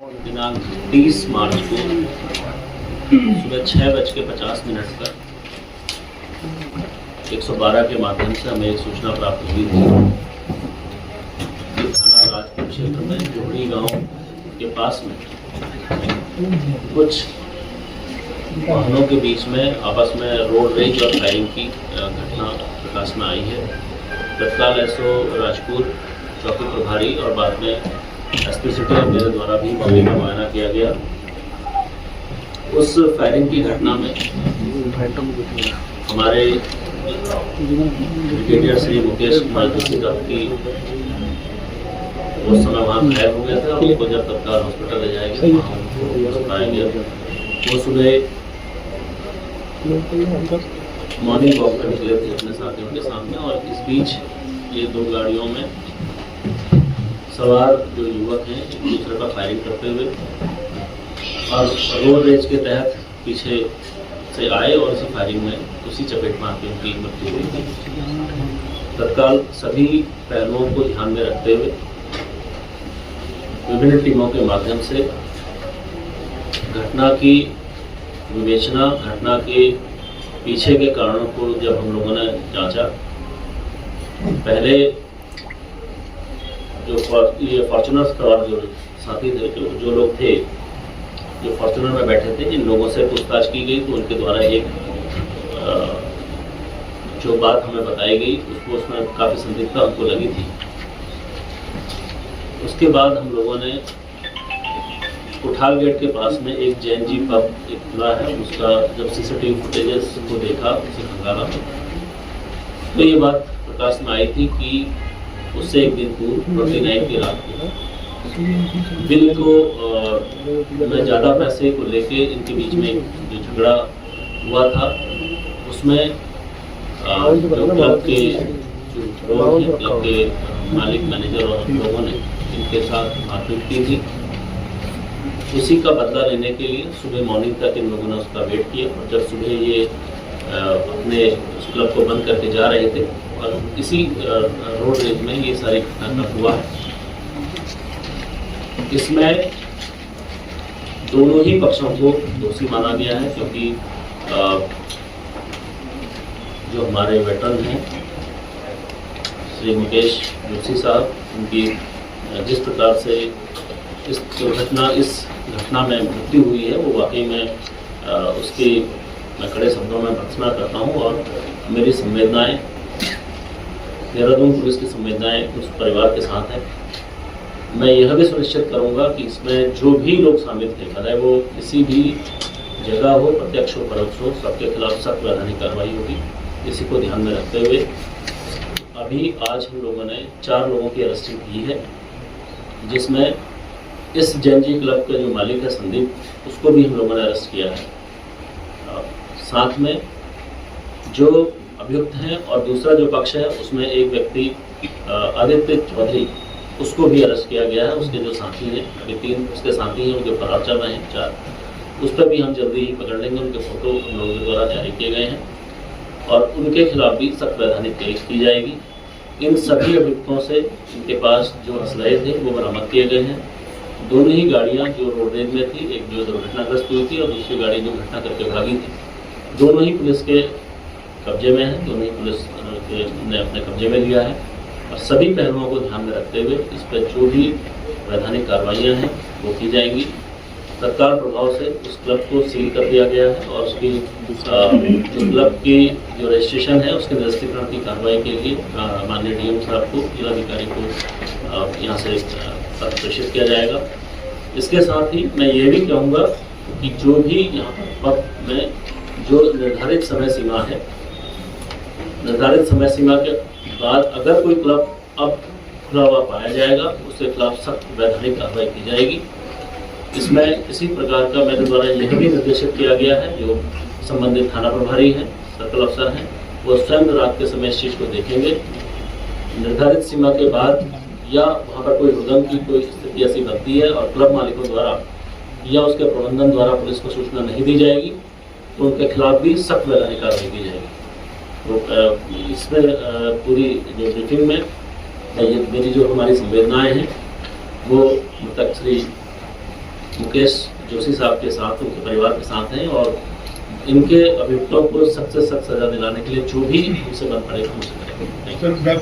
दिनांक 30 मार्च को सुबह 6:50 पर 112 के माध्यम से हमें एक सूचना प्राप्त हुई थी कि थाना राजपुर क्षेत्र में जोड़ी गांव के पास में कुछ वाहनों के बीच में आपस में रोड रेज और फायरिंग की घटना प्रकाश में आई है। तत्काल एसओ राजपुर चौकी प्रभारी और बाद में एसपी सिटी और मेरे द्वारा भी मौके का मुआयना किया गया। उस फायरिंग की घटना में हमारे ब्रिगेडियर श्री मुकेश कुमार जोशी की उस समय वहाँ घायल हो गया था और उनको जब तत्काल हॉस्पिटल ले जाएंगे गया। वो सुबह मॉर्निंग वॉक पर निकले थे अपने साथियों के सामने और इस बीच ये दो गाड़ियों में सवार जो युवक हैं एक दूसरे पर फायरिंग करते हुए और रोड रेज के तहत पीछे से आए और उसी फायरिंग में उसी चपेट में आके उनकी मृत्यु हुई थी। तत्काल सभी पहलुओं को ध्यान में रखते हुए विभिन्न टीमों के माध्यम से घटना की विवेचना, घटना के पीछे के कारणों को जब हम लोगों ने जांचा, पहले जो ये फॉर्च्यूनर सवार जो साथी थे, जो लोग थे जो फॉर्च्यूनर में बैठे थे, जिन लोगों से पूछताछ की गई तो उनके द्वारा एक जो बात हमें बताई गई उसमें काफ़ी संदिग्धता हमको लगी थी। उसके बाद हम लोगों ने कोठाल गेट के पास में एक जैन-जी पब एक खुला है, उसका जब सीसीटीवी फुटेजेस को देखा, उसे खंगाला तो ये बात प्रकाश में आई थी कि उससे एक दिन पूर्व 29 की रात को बिल को में ज़्यादा पैसे को लेके इनके बीच में जो झगड़ा हुआ था उसमें जो क्लब के क्लब के मालिक मैनेजर और लोगों ने इनके साथ मारपीट की थी। उसी का बदला लेने के लिए सुबह मॉर्निंग तक इन लोगों ने उसका वेट किया और जब सुबह ये अपने उस क्लब को बंद करके जा रहे थे और इसी रोड रेज में ये सारी घटना हुआ है। इसमें दोनों ही पक्षों को दोषी माना गया है क्योंकि जो हमारे वेटरन हैं श्री मुकेश जोशी साहब, उनकी जिस प्रकार से इस घटना में मृत्यु हुई है वो वाकई में उसकी मैं कड़े शब्दों में भर्त्सना करता हूँ और मेरी संवेदनाएं, देहरादून पुलिस की संवेदनाएं उस परिवार के साथ है। मैं यह भी सुनिश्चित करूंगा कि इसमें जो भी लोग शामिल थे, चाहे वो किसी भी जगह हो, प्रत्यक्ष हो परोक्ष हो, सबके खिलाफ सख्त वैधानिक कार्रवाई होगी। इसी को ध्यान में रखते हुए अभी आज हम लोगों ने 4 लोगों की अरेस्टिंग की है, जिसमें इस जैन-जी क्लब के जो मालिक है संदीप, उसको भी हम लोगों ने अरेस्ट किया है। साथ में जो अभियुक्त हैं और दूसरा जो पक्ष है उसमें एक व्यक्ति आदित्य चौधरी, उसको भी अरेस्ट किया गया है। उसके जो साथी हैं, अभी 3 उसके साथी हैं, उनके फरार चल रहे हैं 4, उस पर भी हम जल्दी ही पकड़ लेंगे। उनके फोटो हम लोगों के द्वारा जारी किए गए हैं और उनके खिलाफ भी सख्त वैधानिक कार्रवाई की जाएगी। इन सभी अभियुक्तों से इनके पास जो असलहे थे वो बरामद किए गए हैं। दोनों ही गाड़ियाँ जो रोड रेज में थी, एक जो दुर्घटनाग्रस्त हुई थी और दूसरी गाड़ी जो घटना करके भागी थी, दोनों ही पुलिस के कब्जे में है, दोनों ही पुलिस ने अपने कब्जे में लिया है और सभी पहलुओं को ध्यान में रखते हुए इस पर जो भी वैधानिक कार्रवाइयाँ हैं वो की जाएंगी। तत्काल प्रभाव से उस क्लब को सील कर दिया गया है और उसकी जो क्लब की जो रजिस्ट्रेशन है उसके निरस्तीकरण की कार्रवाई के लिए माननीय डीएम साहब को, जिलाधिकारी को यहाँ से पत्र प्रेषित किया जाएगा। इसके साथ ही मैं ये भी कहूँगा कि जो भी यहाँ पर पब में जो निर्धारित समय सीमा है, निर्धारित समय सीमा के बाद अगर कोई क्लब अब खुला हुआ पाया जाएगा उसके खिलाफ सख्त वैधानिक कार्रवाई की जाएगी। इसमें इसी प्रकार का मेरे द्वारा यह भी निर्देशित किया गया है, जो संबंधित थाना प्रभारी हैं, सर्कल अफसर हैं, वो स्वयं रात के समय इस चीज़ को देखेंगे। निर्धारित सीमा के बाद या वहाँ पर कोई हुदम की कोई स्थिति ऐसी बनती है और क्लब मालिकों द्वारा या उसके प्रबंधन द्वारा पुलिस को सूचना नहीं दी जाएगी तो उनके खिलाफ भी सख्त वैधानिक कार्रवाई की जाएगी। तो इसमें पूरी जो ब्रीफिंग में मेरी जो हमारी संवेदनाएं हैं वो मृतक श्री मुकेश जोशी साहब के साथ, उनके परिवार के साथ हैं और इनके अभियुक्तों को सख्त से सख्त सजा दिलाने के लिए जो भी उनसे बन पड़ेगा उनसे करेंगे।